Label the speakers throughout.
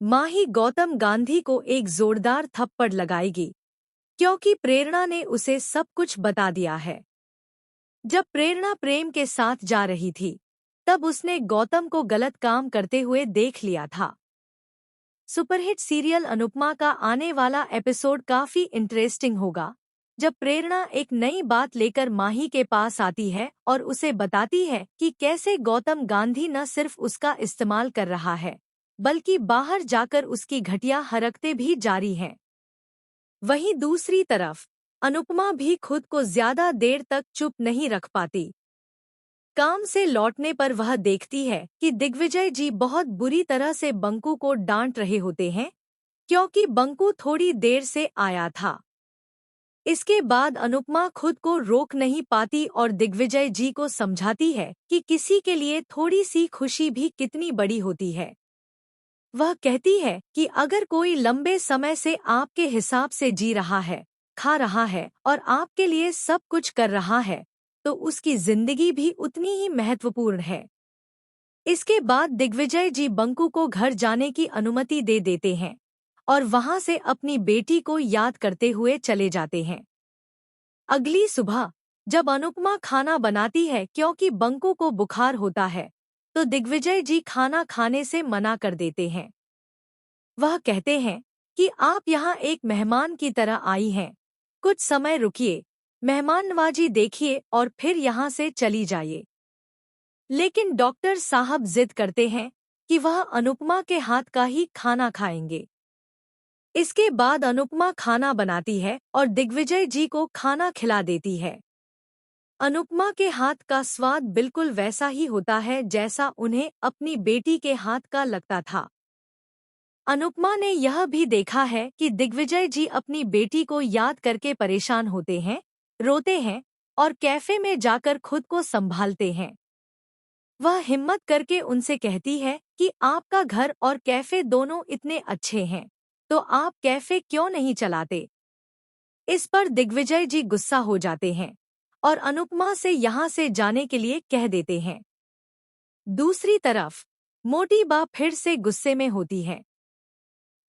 Speaker 1: माही गौतम गांधी को एक जोरदार थप्पड़ लगाएगी, क्योंकि प्रेरणा ने उसे सब कुछ बता दिया है। जब प्रेरणा प्रेम के साथ जा रही थी, तब उसने गौतम को गलत काम करते हुए देख लिया था। सुपरहिट सीरियल अनुपमा का आने वाला एपिसोड काफी इंटरेस्टिंग होगा, जब प्रेरणा एक नई बात लेकर माही के पास आती है और उसे बताती है कि कैसे गौतम गांधी न सिर्फ उसका इस्तेमाल कर रहा है, बल्कि बाहर जाकर उसकी घटिया हरकतें भी जारी हैं। वहीं दूसरी तरफ अनुपमा भी खुद को ज्यादा देर तक चुप नहीं रख पाती। काम से लौटने पर वह देखती है कि दिग्विजय जी बहुत बुरी तरह से बंकू को डांट रहे होते हैं, क्योंकि बंकू थोड़ी देर से आया था। इसके बाद अनुपमा खुद को रोक नहीं पाती और दिग्विजय जी को समझाती है कि किसी के लिए थोड़ी सी खुशी भी कितनी बड़ी होती है। वह कहती है कि अगर कोई लंबे समय से आपके हिसाब से जी रहा है, खा रहा है और आपके लिए सब कुछ कर रहा है, तो उसकी जिंदगी भी उतनी ही महत्वपूर्ण है। इसके बाद दिग्विजय जी बंकू को घर जाने की अनुमति दे देते हैं और वहां से अपनी बेटी को याद करते हुए चले जाते हैं। अगली सुबह जब अनुपमा खाना बनाती है क्योंकि बंकू को बुखार होता है, तो दिग्विजय जी खाना खाने से मना कर देते हैं। वह कहते हैं कि आप यहाँ एक मेहमान की तरह आई हैं, कुछ समय रुकिए, मेहमान नवाजी देखिए और फिर यहाँ से चली जाइए। लेकिन डॉक्टर साहब जिद करते हैं कि वह अनुपमा के हाथ का ही खाना खाएंगे। इसके बाद अनुपमा खाना बनाती है और दिग्विजय जी को खाना खिला देती है। अनुपमा के हाथ का स्वाद बिल्कुल वैसा ही होता है जैसा उन्हें अपनी बेटी के हाथ का लगता था। अनुपमा ने यह भी देखा है कि दिग्विजय जी अपनी बेटी को याद करके परेशान होते हैं, रोते हैं और कैफे में जाकर खुद को संभालते हैं। वह हिम्मत करके उनसे कहती है कि आपका घर और कैफे दोनों इतने अच्छे हैं, तो आप कैफे क्यों नहीं चलाते। इस पर दिग्विजय जी गुस्सा हो जाते हैं और अनुपमा से यहाँ से जाने के लिए कह देते हैं। दूसरी तरफ मोटी बा फिर से गुस्से में होती है।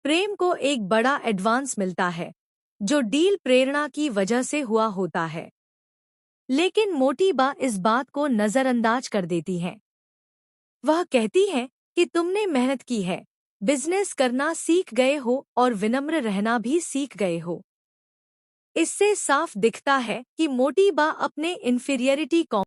Speaker 1: प्रेम को एक बड़ा एडवांस मिलता है, जो डील प्रेरणा की वजह से हुआ होता है। लेकिन मोटी बा इस बात को नजरअंदाज कर देती हैं। वह कहती हैं कि तुमने मेहनत की है, बिजनेस करना सीख गए हो और विनम्र रहना भी सीख गए हो। इससे साफ दिखता है कि मोटी बा अपने इंफीरियरिटी